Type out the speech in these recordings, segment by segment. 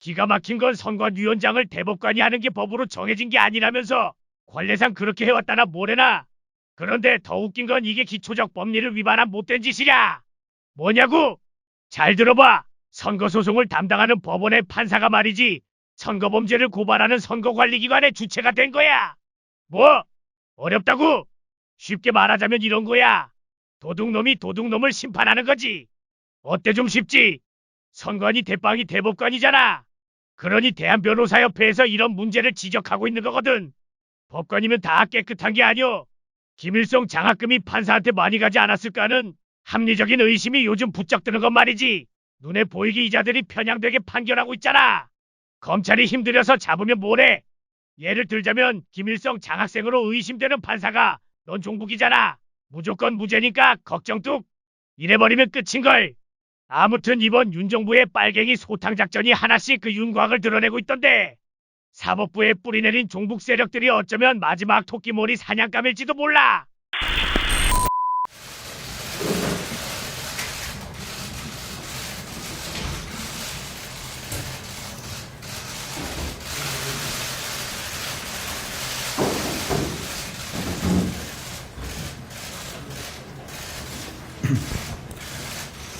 기가 막힌 건 선관위원장을 대법관이 하는 게 법으로 정해진 게 아니라면서 관례상 그렇게 해왔다나 뭐래나. 그런데 더 웃긴 건 이게 기초적 법리를 위반한 못된 짓이냐. 뭐냐고? 잘 들어봐. 선거소송을 담당하는 법원의 판사가 말이지 선거범죄를 고발하는 선거관리기관의 주체가 된 거야. 뭐? 어렵다고? 쉽게 말하자면 이런 거야. 도둑놈이 도둑놈을 심판하는 거지. 어때 좀 쉽지? 선관위 대빵이 대법관이잖아. 그러니 대한변호사협회에서 이런 문제를 지적하고 있는 거거든. 법관이면 다 깨끗한 게 아니오. 김일성 장학금이 판사한테 많이 가지 않았을까 하는 합리적인 의심이 요즘 부쩍 드는 건 말이지. 눈에 보이게 이자들이 편향되게 판결하고 있잖아. 검찰이 힘들여서 잡으면 뭐래? 예를 들자면 김일성 장학생으로 의심되는 판사가 넌 종북이잖아. 무조건 무죄니까 걱정 뚝. 이래버리면 끝인걸. 아무튼 이번 윤정부의 빨갱이 소탕작전이 하나씩 그 윤곽을 드러내고 있던데 사법부에 뿌리내린 종북 세력들이 어쩌면 마지막 토끼몰이 사냥감일지도 몰라.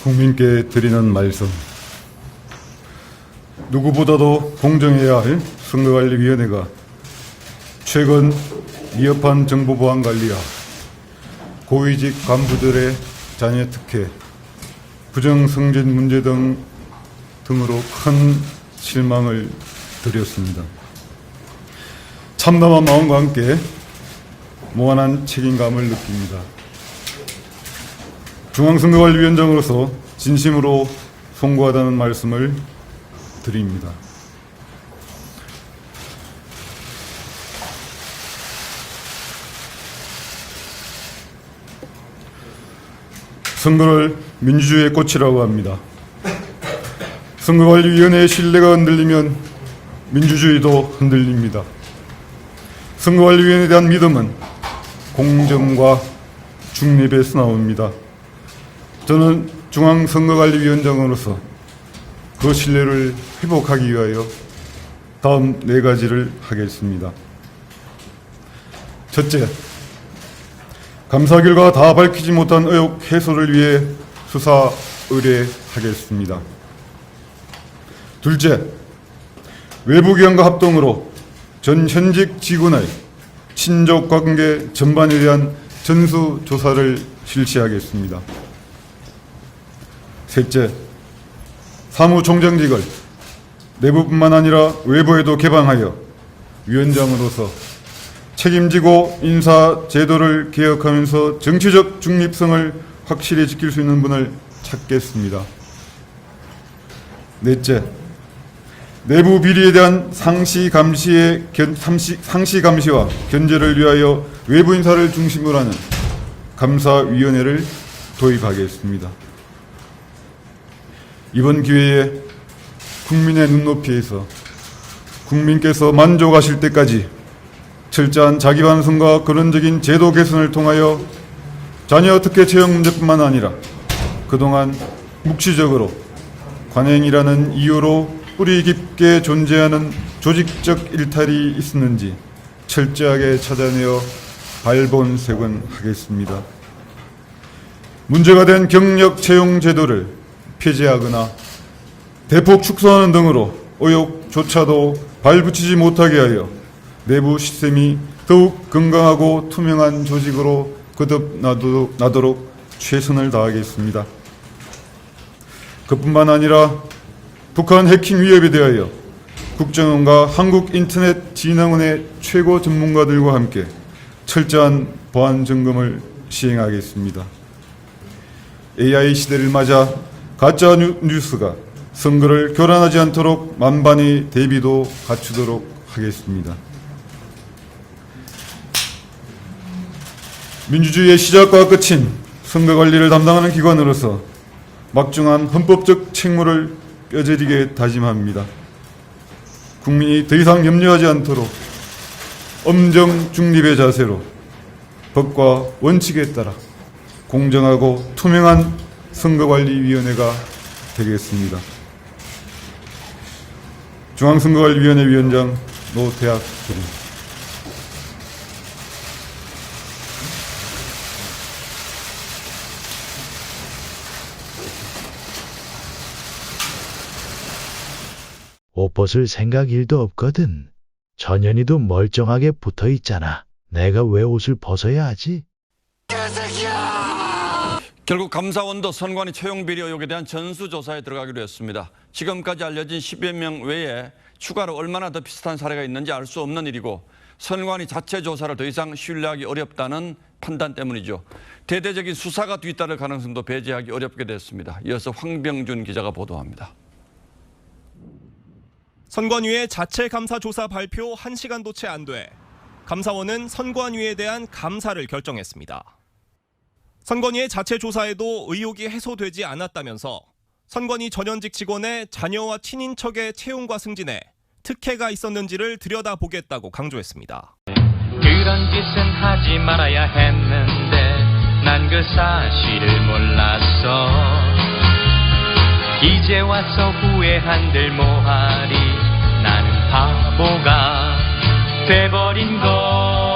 국민께 드리는 말씀. 누구보다도 공정해야 할 선거관리위원회가 최근 미흡한 정보보안관리와 고위직 간부들의 자녀 특혜, 부정승진 문제 등으로 큰 실망을 드렸습니다. 참담한 마음과 함께 무한한 책임감을 느낍니다. 중앙선거관리위원장으로서 진심으로 송구하다는 말씀을 드립니다. 선거를 민주주의의 꽃이라고 합니다. 선거관리위원회의 신뢰가 흔들리면 민주주의도 흔들립니다. 선거관리위원회에 대한 믿음은 공정과 중립에서 나옵니다. 저는 중앙선거관리위원장으로서 그 신뢰를 회복하기 위하여 다음 4가지를 하겠습니다. 첫째, 감사 결과 다 밝히지 못한 의혹 해소를 위해 수사 의뢰하겠습니다. 둘째, 외부기관과 합동으로 전 현직 직원의 친족 관계 전반에 대한 전수조사를 실시하겠습니다. 셋째, 사무총장직을 내부뿐만 아니라 외부에도 개방하여 위원장으로서 책임지고 인사제도를 개혁하면서 정치적 중립성을 확실히 지킬 수 있는 분을 찾겠습니다. 넷째, 내부 비리에 대한 상시 감시와 견제를 위하여 외부 인사를 중심으로 하는 감사위원회를 도입하겠습니다. 이번 기회에 국민의 눈높이에서 국민께서 만족하실 때까지 철저한 자기반성과 근원적인 제도 개선을 통하여 자녀 특혜 채용 문제뿐만 아니라 그동안 묵시적으로 관행이라는 이유로 뿌리 깊게 존재하는 조직적 일탈이 있었는지 철저하게 찾아내어 발본색원하겠습니다. 문제가 된 경력 채용 제도를 폐지하거나 대폭 축소하는 등으로 의혹조차도 발붙이지 못하게 하여 내부 시스템이 더욱 건강하고 투명한 조직으로 거듭나도록 최선을 다하겠습니다. 그뿐만 아니라 북한 해킹 위협에 대하여 국정원과 한국인터넷진흥원의 최고 전문가들과 함께 철저한 보안 점검을 시행하겠습니다. AI 시대를 맞아 가짜 뉴스가 선거를 교란하지 않도록 만반의 대비도 갖추도록 하겠습니다. 민주주의의 시작과 끝인 선거관리를 담당하는 기관으로서 막중한 헌법적 책무를 뼈저리게 다짐합니다. 국민이 더 이상 염려하지 않도록 엄정 중립의 자세로 법과 원칙에 따라 공정하고 투명한 선거관리위원회가 되겠습니다. 중앙선거관리위원회 위원장 노태학 의원. 옷 벗을 생각 일도 없거든. 전현이도 멀쩡하게 붙어 있잖아. 내가 왜 옷을 벗어야 하지? 결국 감사원도 선관위 채용 비리 의혹에 대한 전수조사에 들어가기로 했습니다. 지금까지 알려진 10여 명 외에 추가로 얼마나 더 비슷한 사례가 있는지 알 수 없는 일이고 선관위 자체 조사를 더 이상 신뢰하기 어렵다는 판단 때문이죠. 대대적인 수사가 뒤따를 가능성도 배제하기 어렵게 됐습니다. 이어서 황병준 기자가 보도합니다. 선관위의 자체 감사 조사 발표 1시간도 채 안 돼 감사원은 선관위에 대한 감사를 결정했습니다. 선관위의 자체 조사에도 의혹이 해소되지 않았다면서 선관위 전현직 직원의 자녀와 친인척의 채용과 승진에 특혜가 있었는지를 들여다보겠다고 강조했습니다. 그런 짓은 하지 말아야 했는데 난 그 사실을 몰랐어. 이제 와서 후회한들 뭐하리. 나는 바보가 돼버린 걸.